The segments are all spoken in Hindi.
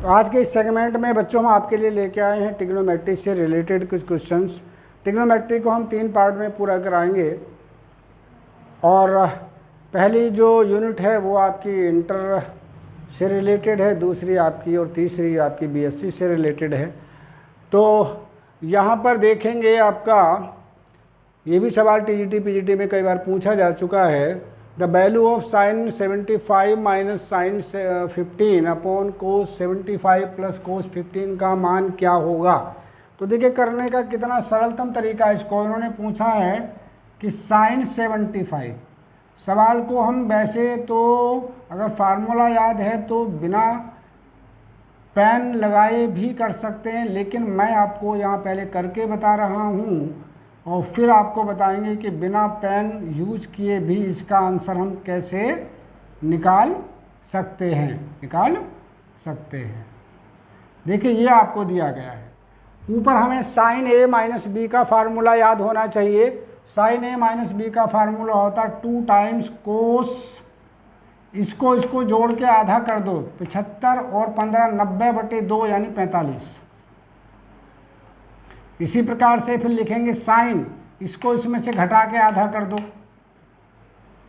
तो आज के इस सेगमेंट में बच्चों हम आपके लिए लेके आए हैं ट्रिग्नोमेट्री से रिलेटेड कुछ क्वेश्चंस। ट्रिग्नोमेट्री को हम 3 पार्ट में पूरा कराएंगे और पहली जो यूनिट है वो आपकी इंटर से रिलेटेड है, दूसरी आपकी और तीसरी आपकी बीएससी से रिलेटेड है। तो यहाँ पर देखेंगे आपका ये भी सवाल टीजीटी पीजीटी में कई बार पूछा जा चुका है। The value of sine 75 minus sine 15 upon cos 75 plus cos 15 का मान क्या होगा। तो देखिए करने का कितना सरलतम तरीका है। इसको इन्होंने पूछा है कि साइन 75, सवाल को हम वैसे तो अगर फार्मूला याद है तो बिना पेन लगाए भी कर सकते हैं, लेकिन मैं आपको यहाँ पहले करके बता रहा हूँ और फिर आपको बताएंगे कि बिना पेन यूज किए भी इसका आंसर हम कैसे निकाल सकते हैं। देखिए ये आपको दिया गया है। ऊपर हमें साइन ए माइनस बी का फार्मूला याद होना चाहिए। साइन ए माइनस बी का फार्मूला होता है 2 टाइम्स कोस, इसको जोड़ के आधा कर दो, 75 और 15 90/2 यानी 45। इसी प्रकार से फिर लिखेंगे साइन, इसको इसमें से घटा के आधा कर दो,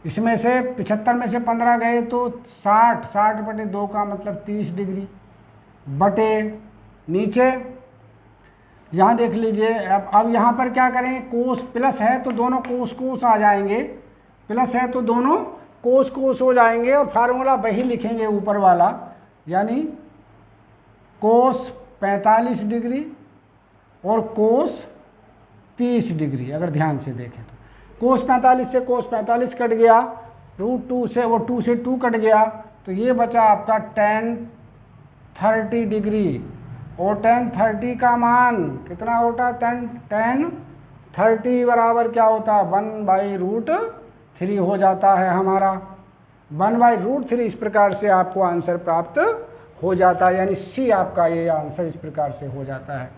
इसमें से 75 में से 15 गए तो 60/2 का मतलब 30 डिग्री बटे नीचे। यहाँ देख लीजिए अब यहाँ पर क्या करेंगे, कोस प्लस है तो दोनों कोस आ जाएंगे, प्लस है तो दोनों कोस हो जाएंगे और फार्मूला वही लिखेंगे ऊपर वाला, यानी कोस 45 डिग्री और कोस 30 डिग्री। अगर ध्यान से देखें तो कोस 45 से कोस 45 कट गया, √2 से वो 2 से 2 कट गया, तो ये बचा आपका tan 30 डिग्री। और tan 30 का मान कितना होता है, tan 30 बराबर क्या होता है 1/√3 हो जाता है हमारा, 1/√3। इस प्रकार से आपको आंसर प्राप्त हो जाता है, यानी सी आपका ये आंसर इस प्रकार से हो जाता है।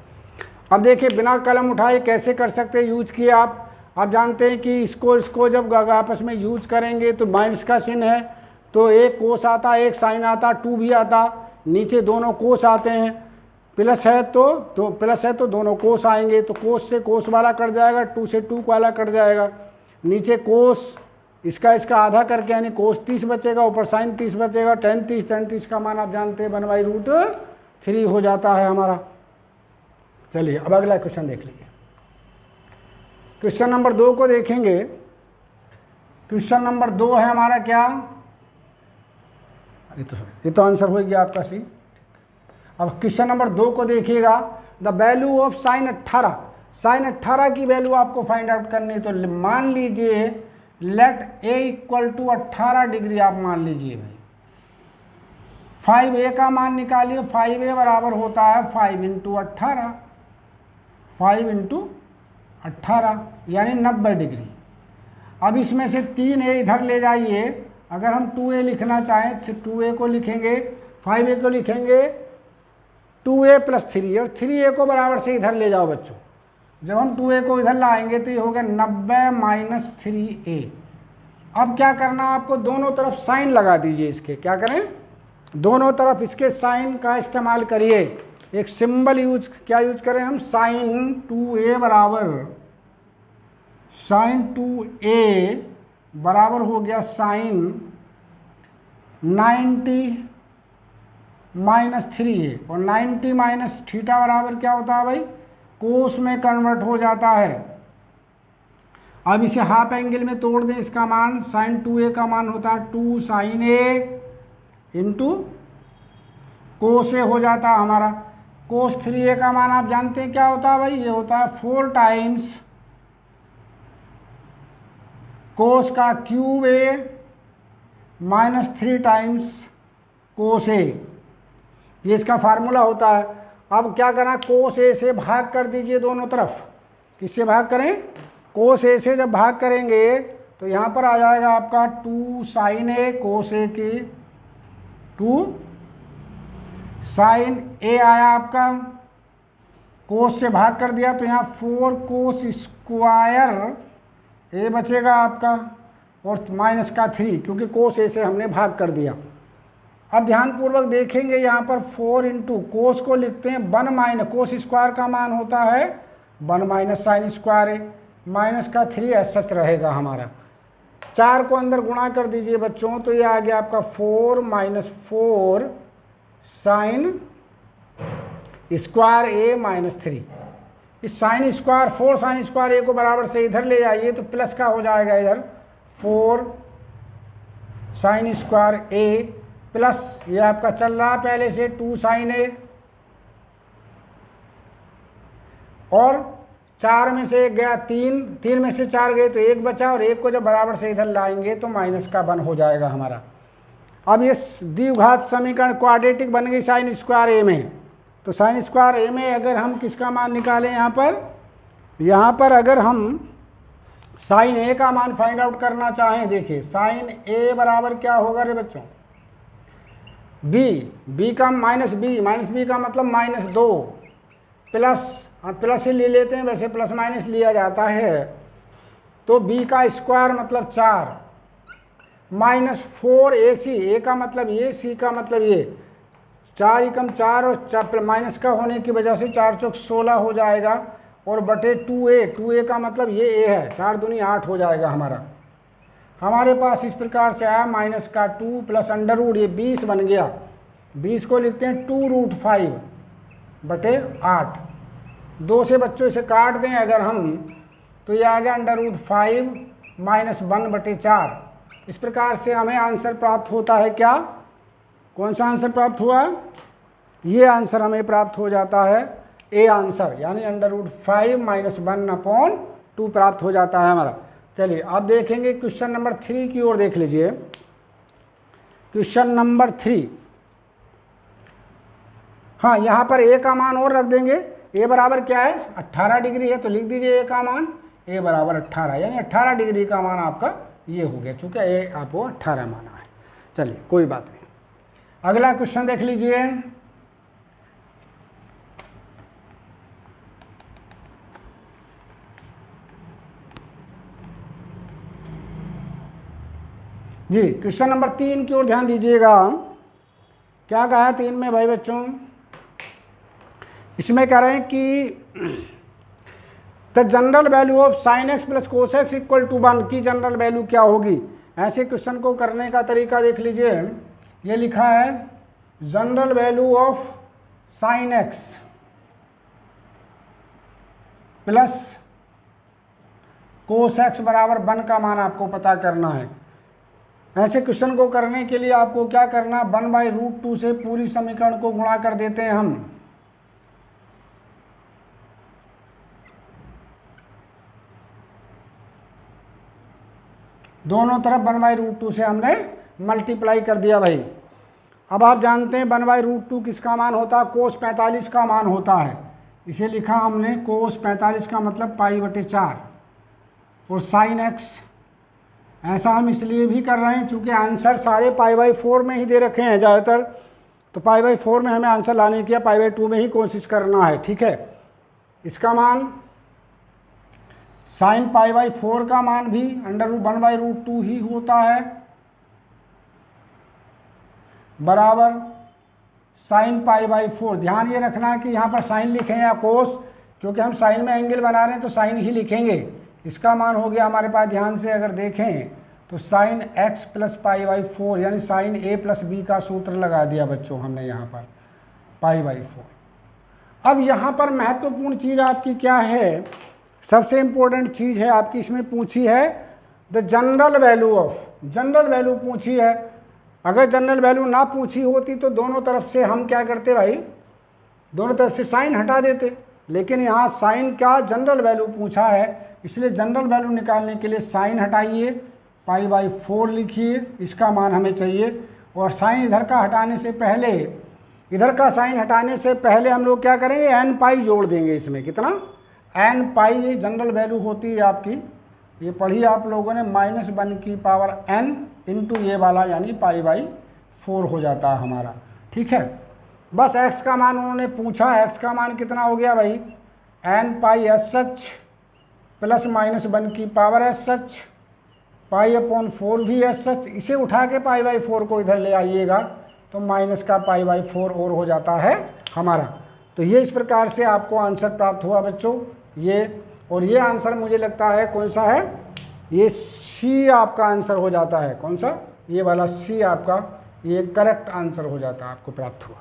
अब देखिए बिना कलम उठाए कैसे कर सकते हैं यूज किए आप जानते हैं कि इसको जब आपस में यूज करेंगे तो माइनस का चिन्ह है तो एक कोस आता, एक साइन आता, 2 भी आता, नीचे दोनों कोस आते हैं, प्लस है तो दोनों कोस आएंगे, तो कोस से कोस वाला कट जाएगा, 2 से 2 वाला कट जाएगा, नीचे कोस इसका आधा करके यानी कोस 30 बचेगा, ऊपर साइन 30 बचेगा, tan 30 का मान आप जानते हैं 1/√3 हो जाता है हमारा। चलिए अब अगला क्वेश्चन देख लीजिए। क्वेश्चन नंबर 2 को देखेंगे। क्वेश्चन नंबर 2 है हमारा क्या, ये तो आंसर हो गया आपका सी। अब क्वेश्चन नंबर 2 को देखिएगा। द वैल्यू ऑफ साइन 18 की वैल्यू आपको फाइंड आउट करनी है। तो मान लीजिए let a equal to 18 degree आप मान लीजिए भाई, 5a का मान निकालिए। 5a बराबर होता है 5 × 18 यानी 90 डिग्री। अब इसमें से 3a इधर ले जाइए, अगर हम 2a लिखना चाहें तो 2a को लिखेंगे, 5a को लिखेंगे 2a + 3 और 3a को बराबर से इधर ले जाओ बच्चों। जब हम 2a को इधर लाएंगे तो ये हो गया 90 - 3a। अब क्या करना आपको, दोनों तरफ साइन लगा दीजिए इसके। क्या करें, दोनों तरफ इसके साइन का इस्तेमाल करिए। एक सिंबल यूज करें हम, साइन 2a बराबर हो गया साइन 90 - 3a, और 90 - θ बराबर क्या होता है भाई, कोस में कन्वर्ट हो जाता है। अब इसे हाफ एंगल में तोड़ दें, इसका मान साइन 2a का मान होता है 2 sin a × कोस a हो जाता है हमारा। कोस 3a का मान आप जानते हैं क्या होता है भाई, ये होता है 4 टाइम्स कोस का cube a - 3 times cos a, ये इसका फार्मूला होता है। अब क्या करना, कोस a से भाग कर दीजिए दोनों तरफ। किससे भाग करें, कोस a से जब भाग करेंगे तो यहाँ पर आ जाएगा आपका 2 sin a कोस a की 2 sin a आया आपका, कोस से भाग कर दिया तो यहाँ 4 कोस स्क्वायर a बचेगा आपका, और -3 क्योंकि कोस a से हमने भाग कर दिया। अब ध्यानपूर्वक देखेंगे यहाँ पर 4 इंटू कोस को लिखते हैं 1 माइनस कोस स्क्वायर का मान होता है 1 माइनस साइन स्क्वायर है, माइनस का 3 एस सच रहेगा हमारा। 4 को अंदर गुणा कर दीजिए बच्चों, तो ये आ गया आपका 4 माइनस 4 साइन स्क्वायर ए माइनस 3। इस साइन स्क्वायर 4 साइन स्क्वायर ए को बराबर से इधर ले जाइए तो प्लस का हो जाएगा इधर 4 साइन स्क्वायर ए प्लस ये आपका चल रहा पहले से 2 साइन ए, और 4 में से 1 गया 3 में से 4 गए तो 1 बचा, और 1 को जब बराबर से इधर लाएंगे तो माइनस का 1 हो जाएगा हमारा। अब ये द्विघात समीकरण क्वाड्रेटिक बन गई साइन स्क्वायर ए में, तो साइन स्क्वायर ए में अगर हम किसका मान निकालें यहाँ पर अगर हम साइन ए का मान फाइंड आउट करना चाहें, देखिए साइन ए बराबर क्या होगा रे बच्चों, बी का माइनस बी का मतलब -2 प्लस ही ले लेते हैं, वैसे प्लस माइनस लिया जाता है, तो बी का स्क्वायर मतलब 4 -4 AC, ए का मतलब ये, सी का मतलब ये, 4 एकम 4 और माइनस का होने की वजह से 4 चौक 16 हो जाएगा, और बटे 2a का मतलब ये a है, 4 दूनी 8 हो जाएगा हमारे पास। इस प्रकार से आया माइनस का 2 प्लस अंडर रूट, ये 20 बन गया, 20 को लिखते हैं 2√5 बटे 8। 2 से बच्चों से काट दें अगर हम, तो ये आ गया √5 माइनस 1 बटे 4। इस प्रकार से हमें आंसर प्राप्त होता है क्या, कौन सा आंसर प्राप्त हुआ, ये आंसर हमें प्राप्त हो जाता है ए आंसर, यानी √5 माइनस 1/2 प्राप्त हो जाता है हमारा। चलिए अब देखेंगे क्वेश्चन नंबर 3 की ओर देख लीजिए। क्वेश्चन नंबर 3, हाँ यहाँ पर ए का मान और रख देंगे। ए बराबर क्या है, 18 डिग्री है, तो लिख दीजिए ए का मान, ए बराबर 18, यानी 18 डिग्री का मान आपका ये हो गया, चूँकि ए आपको 18 माना है। चलिए कोई बात नहीं, अगला क्वेश्चन देख लीजिए। जी क्वेश्चन नंबर 3 की ओर ध्यान दीजिएगा। क्या कहा है 3 में भाई बच्चों, इसमें कह रहे हैं कि the general value of sine x plus cos x equal to 1 की जनरल वैल्यू क्या होगी। ऐसे क्वेश्चन को करने का तरीका देख लीजिए, ये लिखा है general value of sine x plus cos x बराबर 1 का मान आपको पता करना है। ऐसे क्वेश्चन को करने के लिए आपको क्या करना, 1/√2 से पूरी समीकरण को गुणा कर देते हैं हम। दोनों तरफ 1/√2 से हमने मल्टीप्लाई कर दिया भाई। अब आप जानते हैं 1/√2 किसका मान होता है, कोस 45 का मान होता है। इसे लिखा हमने कोस 45 का मतलब π/4, और साइन एक्स ऐसा हम इसलिए भी कर रहे हैं चूँकि आंसर सारे π/4 में ही दे रखे हैं ज़्यादातर, तो π/4 में हमें आंसर लाने की π/2 में ही कोशिश करना है, ठीक है। इसका मान साइन π/4 का मान भी √1/√2 ही होता है, बराबर साइन π/4। ध्यान ये रखना कि यहाँ पर साइन लिखें या कोस, क्योंकि हम साइन में एंगल बना रहे हैं तो साइन ही लिखेंगे। इसका मान हो गया हमारे पास, ध्यान से अगर देखें तो साइन x प्लस π/4, यानी साइन a प्लस b का सूत्र लगा दिया बच्चों हमने यहाँ पर π/4। अब यहाँ पर महत्वपूर्ण चीज़ आपकी क्या है, सबसे इम्पोर्टेंट चीज़ है आपकी, इसमें पूछी है the general value of, general value पूछी है। अगर जनरल वैल्यू ना पूछी होती तो दोनों तरफ से हम क्या करते भाई, दोनों तरफ से साइन हटा देते, लेकिन यहाँ साइन का जनरल वैल्यू पूछा है, इसलिए जनरल वैल्यू निकालने के लिए साइन हटाइए, π/4 लिखिए, इसका मान हमें चाहिए। और साइन इधर का हटाने से पहले, इधर का साइन हटाने से पहले हम लोग क्या करेंगे, n जोड़ देंगे इसमें, कितना n, ये जनरल वैल्यू होती है आपकी, ये पढ़ी आप लोगों ने, -1n इंटू ये वाला, यानी π/4 हो जाता है हमारा, ठीक है। बस x का मान उन्होंने पूछा, x का मान कितना हो गया भाई, n/s प्लस -1 π/4 भी s, इसे उठा के π/4 को इधर ले आइएगा तो माइनस का π/4 और हो जाता है हमारा। तो ये इस प्रकार से आपको आंसर प्राप्त हुआ बच्चों ये, और ये आंसर मुझे लगता है कौन सा है, ये सी आपका आंसर हो जाता है। कौन सा, ये वाला सी आपका ये करेक्ट आंसर हो जाता है, आपको प्राप्त हुआ।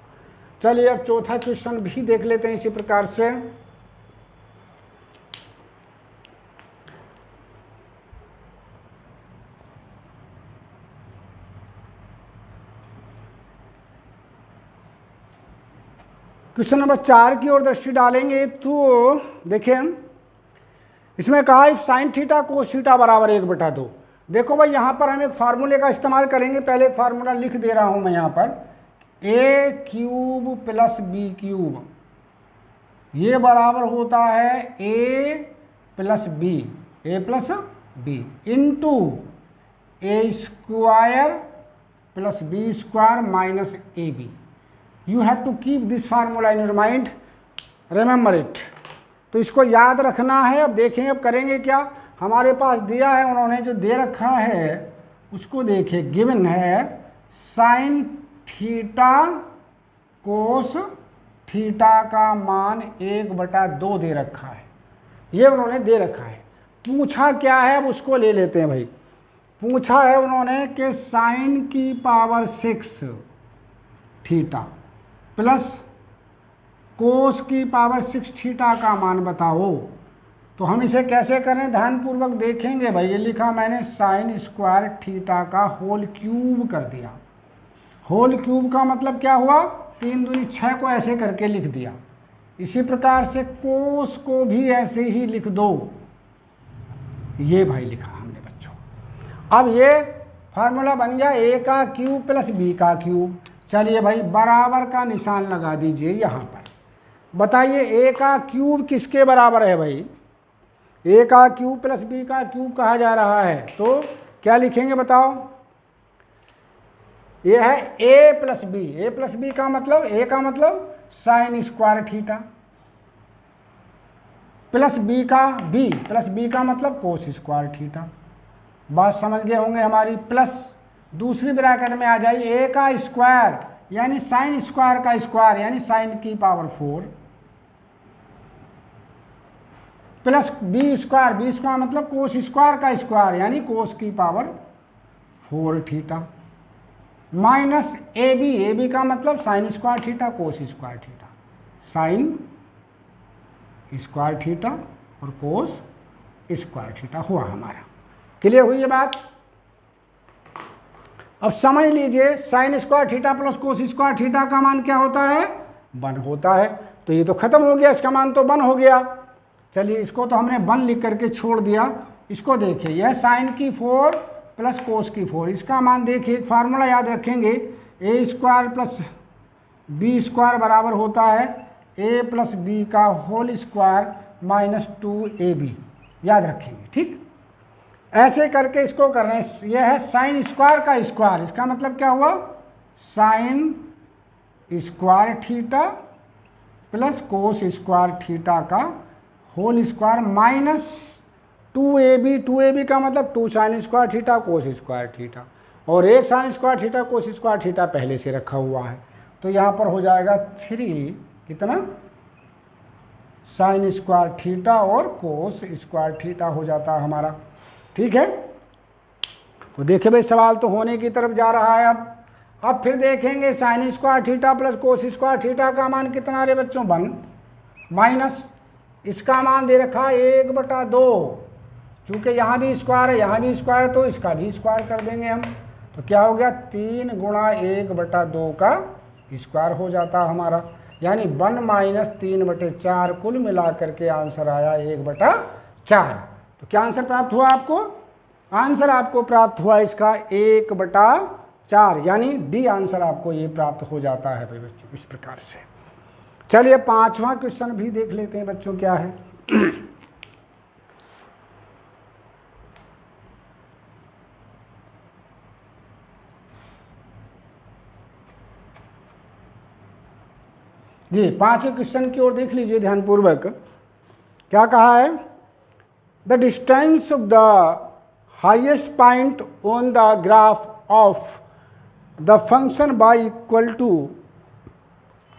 चलिए अब चौथा क्वेश्चन भी देख लेते हैं इसी प्रकार से। क्वेश्चन नंबर 4 की ओर दृष्टि डालेंगे तो देखिए इसमें कहा if sine theta cos theta बराबर 1/2। देखो भाई यहाँ पर हम एक फार्मूले का इस्तेमाल करेंगे। पहले एक फार्मूला लिख दे रहा हूँ मैं यहाँ पर, a³ + b³, ये बराबर होता है a + b into a² + b² - ab। You have to keep this formula in your mind, remember it। तो इसको याद रखना है। अब देखें अब करेंगे क्या, हमारे पास दिया है, उन्होंने जो दे रखा है उसको देखिए, गिवन है साइन थीटा कोस थीटा का मान 1/2 दे रखा है, ये उन्होंने दे रखा है। पूछा क्या है अब उसको ले लेते हैं भाई। पूछा है उन्होंने कि साइन की पावर 6 थीटा प्लस कोस की पावर 6 थीटा का मान बताओ। तो हम इसे कैसे करें, ध्यानपूर्वक देखेंगे भाई। ये लिखा मैंने साइन स्क्वायर थीटा का होल क्यूब कर दिया। होल क्यूब का मतलब क्या हुआ, 3 दूनी 6 को ऐसे करके लिख दिया। इसी प्रकार से कोस को भी ऐसे ही लिख दो, ये भाई लिखा हमने बच्चों। अब ये फार्मूला बन गया a का क्यूब प्लस b का क्यूब। चलिए भाई बराबर का निशान लगा दीजिए यहाँ पर। बताइए a का क्यूब किसके बराबर है भाई, a का क्यूब प्लस b का क्यूब कहा जा रहा है। तो क्या लिखेंगे बताओ, ये है a + b। a + b का मतलब, a का मतलब sine square theta, plus b का मतलब कोस स्क्वायर थीटा। बात समझ गए होंगे हमारी। प्लस दूसरी ब्रैकेट में आ जाइए a का स्क्वायर यानी साइन स्क्वायर का स्क्वायर यानी साइन की पावर 4 प्लस b स्क्वायर मतलब कोस स्क्वायर का स्क्वायर यानी कोस की पावर 4 थीटा माइनस ab का मतलब sine square theta cos square theta, sine square theta और कोस स्क्वायर थीटा हुआ हमारा। क्लियर हुई ये बात। अब समझ लीजिए sine square theta plus cos square theta का मान क्या होता है, 1 होता है। तो ये तो खत्म हो गया, इसका मान तो 1 हो गया। चलिए इसको तो हमने 1 लिख करके छोड़ दिया। इसको देखिए, यह साइन की 4 प्लस कोस की 4, इसका मान देखिए, एक फार्मूला याद रखेंगे, a² प्लस b² बराबर होता है a + b का होल स्क्वायर माइनस 2ab। याद रखेंगे, ठीक। ऐसे करके इसको कर रहे हैं। यह है साइन स्क्वायर का स्क्वायर, इसका मतलब क्या हुआ, sine square theta plus cos square theta का होल स्क्वायर माइनस 2ab का मतलब 2 sine square theta cos square theta, और 1 sine square theta cos square theta पहले से रखा हुआ है। तो यहाँ पर हो जाएगा 3 कितना, साइन स्क्वायर थीटा और कोस स्क्वायर थीटा हो जाता है हमारा। ठीक है, तो देखिए भाई सवाल तो होने की तरफ जा रहा है। अब फिर देखेंगे sine square theta plus cos square theta का मान कितना रे बच्चों, 1 माइनस इसका मान दे रखा है 1/2। चूँकि यहाँ भी स्क्वायर है यहाँ भी स्क्वायर है तो इसका भी स्क्वायर कर देंगे हम। तो क्या हो गया, 3 गुणा 1/2 का स्क्वायर हो जाता हमारा, यानी 1 माइनस 3/4, कुल मिला करके आंसर आया 1/4। तो क्या आंसर प्राप्त हुआ आपको, आंसर आपको प्राप्त हुआ इसका 1/4, यानी डी आंसर आपको ये प्राप्त हो जाता है भाई बच्चों इस प्रकार से। चलिए 5वां क्वेश्चन भी देख लेते हैं बच्चों क्या है। जी 5वें क्वेश्चन की ओर देख लीजिए ध्यानपूर्वक। क्या कहा है, the distance of the highest point on the graph of the function by equal to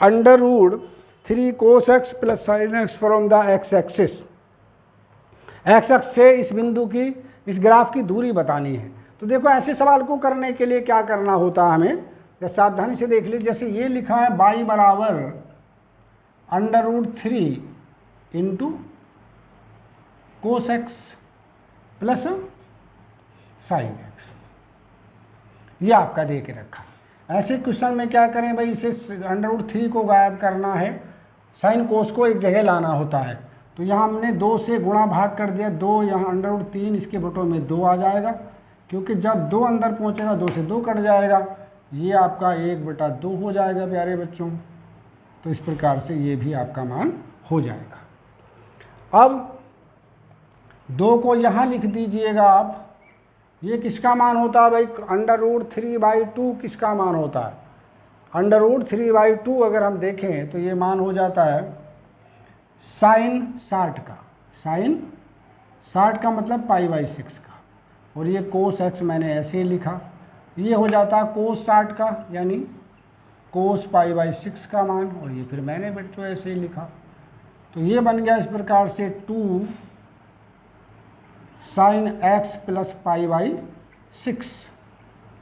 √3 cos x plus sin x from the x axis. X अक्ष से इस बिंदु की, इस ग्राफ की दूरी बतानी है। तो देखो ऐसे सवाल को करने के लिए क्या करना होता है हमें, या सावधानी से देख लीजिए। जैसे ये लिखा है y बराबर √3 into cos x plus sine x, ये आपका दे के रखा। ऐसे क्वेश्चन में क्या करें भाई, इसे √3 को गायब करना है, साइन कोस को एक जगह लाना होता है। तो यहाँ हमने 2 से गुणा भाग कर दिया, 2 यहाँ √3, इसके बटों में 2 आ जाएगा, क्योंकि जब 2 अंदर पहुँचेगा 2 से 2 कट जाएगा, ये आपका 1/2 हो जाएगा प्यारे बच्चों। तो इस प्रकार से ये भी आपका मान हो जाएगा। अब 2 को यहाँ लिख दीजिएगा आप। ये किसका मान होता है भाई, √3/2 किसका मान होता है, √3/2 अगर हम देखें तो ये मान हो जाता है साइन 60 का, साइन 60 का मतलब π/6 का, और ये कोस x मैंने ऐसे लिखा, ये हो जाता है कोस 60 का यानी कोस π/6 का मान, और ये फिर मैंने बच्चों ऐसे ही लिखा। तो ये बन गया इस प्रकार से 2 साइन x प्लस π/6,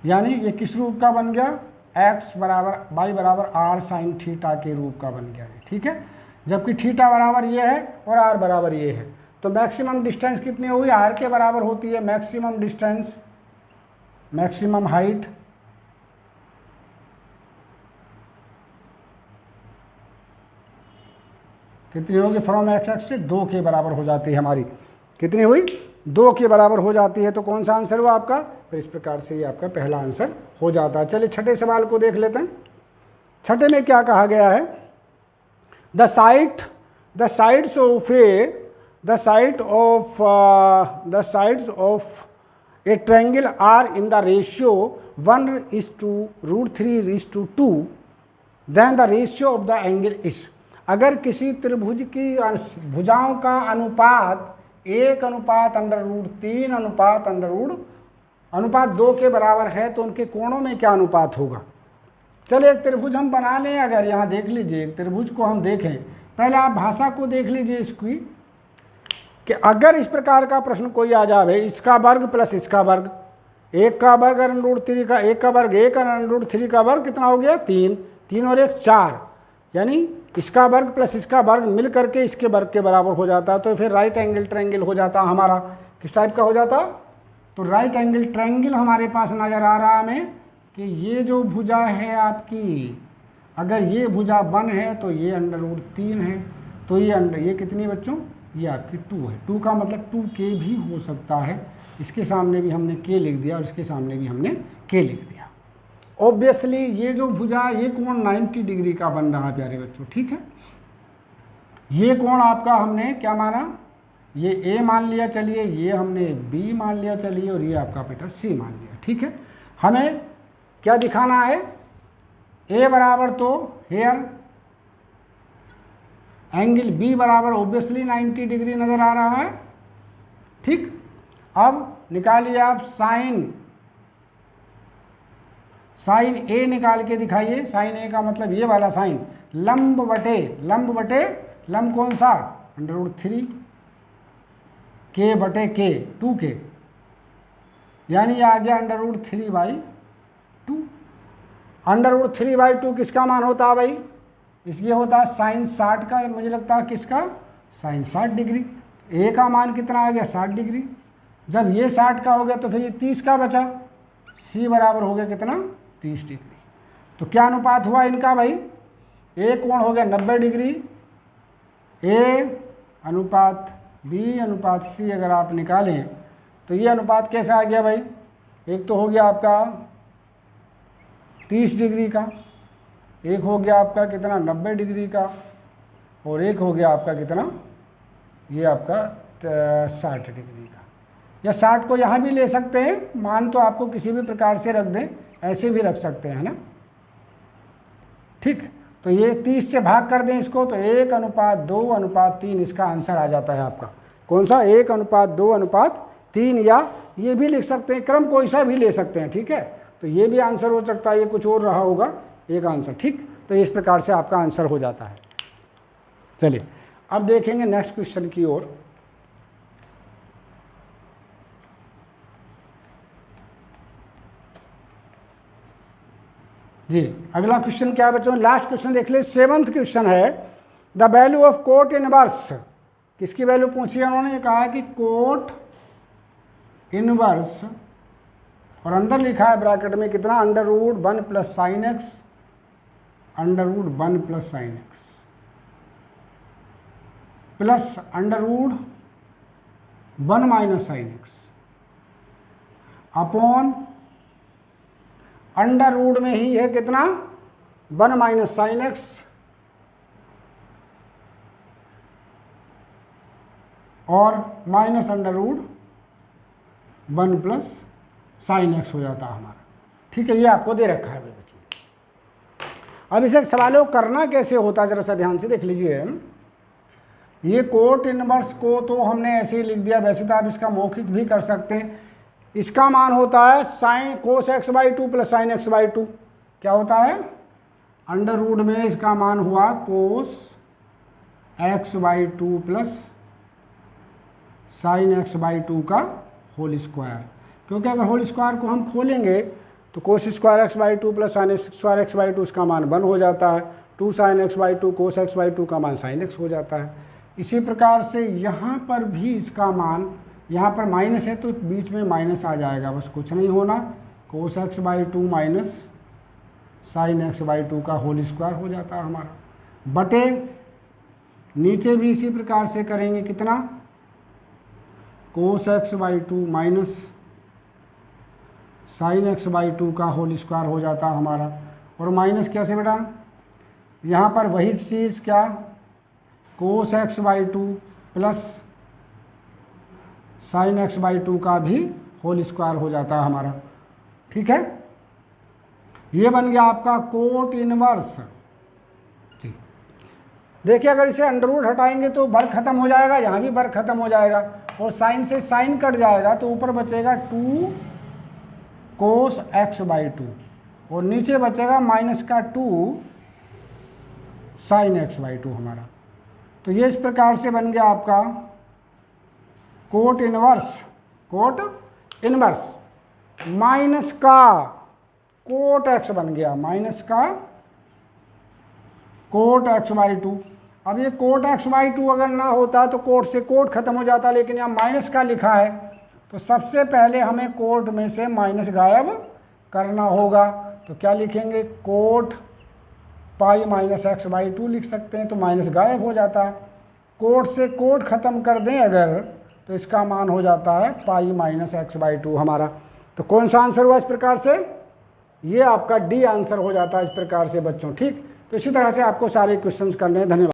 यानी ये किस रूप का बन गया, x बराबर y बराबर r साइन थीटा के रूप का बन गया है। ठीक है, जबकि थीटा बराबर ये है और r बराबर ये है। तो मैक्सिमम डिस्टेंस कितनी होगी, r के बराबर होती है मैक्सिमम डिस्टेंस, मैक्सिमम हाइट कितनी होगी, फ्रॉम एक्स एक्स से 2 के बराबर हो जाती है हमारी। कितनी हुई, 2 के बराबर हो जाती है। तो कौन सा आंसर हुआ आपका, फिर इस प्रकार से ये आपका पहला आंसर हो जाता है। चलिए छठे सवाल को देख लेते हैं। छठे में क्या कहा गया है, the sides of a triangle are in the ratio 1:√3:2, then the ratio of the angle is. अगर किसी त्रिभुज की भुजाओं का अनुपात 1:√3 अनुपात 2 के बराबर है, तो उनके कोणों में क्या अनुपात होगा। चलिए एक त्रिभुज हम बना लें। अगर यहाँ देख लीजिए, एक त्रिभुज को हम देखें, पहले आप भाषा को देख लीजिए इसकी, कि अगर इस प्रकार का प्रश्न कोई आ जाए, इसका वर्ग प्लस इसका वर्ग, 1 का वर्ग √3 का, 1 का वर्ग 1 √3 का वर्ग कितना हो गया, 3, 3 और 1 4, यानी इसका वर्ग प्लस इसका वर्ग मिल करके इसके वर्ग के बराबर हो जाता है। तो फिर राइट एंगल ट्रायंगल हो जाता हमारा। किस टाइप का हो जाता, तो राइट एंगल ट्रायंगल हमारे पास नज़र आ रहा हमें कि ये जो भुजा है आपकी, अगर ये भुजा 1 है तो ये √3 है, तो ये कितनी बच्चों, ये आपकी 2 है। 2 का मतलब 2k भी हो सकता है। इसके सामने भी हमने k लिख दिया और इसके सामने भी हमने k लिख दिया। ऑब्वियसली ये जो भुजा, ये कोण 90 डिग्री का बन रहा है प्यारे बच्चों। ठीक है, ये कोण आपका हमने क्या माना, ये a मान लिया, चलिए ये हमने b मान लिया, चलिए, और ये आपका बेटा c मान लिया। ठीक है, हमें क्या दिखाना है, a बराबर तो हेयर एंगल b बराबर ऑब्वियसली 90 डिग्री नज़र आ रहा है। ठीक, अब निकालिए आप साइन a निकाल के दिखाइए। साइन a का मतलब ये वाला साइन, लंब बटे लंब कौन सा, √3 k बटे k 2k, यानी ये आ गया √3/2। √3/2 किसका मान होता है भाई, इसलिए होता है साइन 60 का, मुझे लगता है किसका, साइन 60 डिग्री। a का मान कितना आ गया, 60 डिग्री। जब ये 60 का हो गया तो फिर ये 30 का बचा, c बराबर हो गया कितना, 30 डिग्री। तो क्या अनुपात हुआ इनका भाई, a कोण हो गया 90 डिग्री, a अनुपात b अनुपात c अगर आप निकालें तो ये अनुपात कैसा आ गया भाई, एक तो हो गया आपका 30 डिग्री का, एक हो गया आपका कितना 90 डिग्री का, और एक हो गया आपका कितना, ये आपका 60 डिग्री का। या 60 को यहाँ भी ले सकते हैं, मान तो आपको किसी भी प्रकार से रख दें, ऐसे भी रख सकते हैं ना। ठीक, तो ये 30 से भाग कर दें इसको, तो 1:2:3 इसका आंसर आ जाता है आपका। कौन सा, 1:2:3, या ये भी लिख सकते हैं, क्रम कोई सा भी ले सकते हैं। ठीक है, तो ये भी आंसर हो सकता है, ये कुछ और रहा होगा एक आंसर, ठीक। तो इस प्रकार से आपका आंसर हो जाता है। चलिए अब देखेंगे नेक्स्ट क्वेश्चन की ओर। जी अगला क्वेश्चन क्या है बच्चों, लास्ट क्वेश्चन देख ले, 7th क्वेश्चन है, the value of cot inverse. किसकी वैल्यू पूछी है उन्होंने, कहा है कि कोट इनवर्स, और अंदर लिखा है ब्रैकेट में कितना, √1 + sin x, √1 + sin x plus √1 - sin x upon √ में ही है कितना, 1 - sin x और माइनस √1 + sin x हो जाता है हमारा, ठीक है। ये आपको दे रखा है बच्चों। अब इसे सवालों करना कैसे होता है जरा सा ध्यान से देख लीजिए। ये कोट इनवर्स को तो हमने ऐसे ही लिख दिया, वैसे तो आप इसका मौखिक भी कर सकते हैं। इसका मान होता है sin cos x/2 + sin x/2, क्या होता है, √ में इसका मान हुआ cos x/2 + sin x/2 का होल स्क्वायर, क्योंकि अगर होल स्क्वायर को हम खोलेंगे तो cos² x/2 + sin² x/2 इसका मान 1 हो जाता है, 2 sin x/2 cos x/2 का मान sin x हो जाता है। इसी प्रकार से यहाँ पर भी इसका मान, यहाँ पर माइनस है तो बीच में माइनस आ जाएगा, बस कुछ नहीं होना, cos x/2 - sin x/2 का होल स्क्वायर हो जाता है हमारा, बटे नीचे भी इसी प्रकार से करेंगे, कितना, cos x/2 - sin x/2 का होल स्क्वायर हो जाता है हमारा, और माइनस कैसे बेटा, यहाँ पर वही चीज़ क्या, cos x/2 + sin x/2 का भी होल स्क्वायर हो जाता है हमारा, ठीक है। ये बन गया आपका कोट इनवर्स। ठीक, देखिए अगर इसे √ हटाएंगे तो वर्ग खत्म हो जाएगा, यहाँ भी वर्ग खत्म हो जाएगा, और साइन से साइन कट जाएगा तो ऊपर बचेगा 2 cos x/2 और नीचे बचेगा -2 sin x/2 हमारा। तो ये इस प्रकार से बन गया आपका कोट इनवर्स माइनस का कोट x बन गया, माइनस का कोट x/2। अब ये कोट x/2 अगर ना होता तो कोट से कोट खत्म हो जाता, लेकिन यहाँ माइनस का लिखा है तो सबसे पहले हमें कोट में से माइनस गायब करना होगा। तो क्या लिखेंगे, कोट पाई -x/2 लिख सकते हैं, तो माइनस गायब हो जाता है। कोट से कोट खत्म कर दें अगर तो इसका मान हो जाता है पाई -x/2 हमारा। तो कौन सा आंसर हुआ इस प्रकार से, ये आपका डी आंसर हो जाता है इस प्रकार से बच्चों, ठीक। तो इसी तरह से आपको सारे क्वेश्चंस करने हैं। धन्यवाद।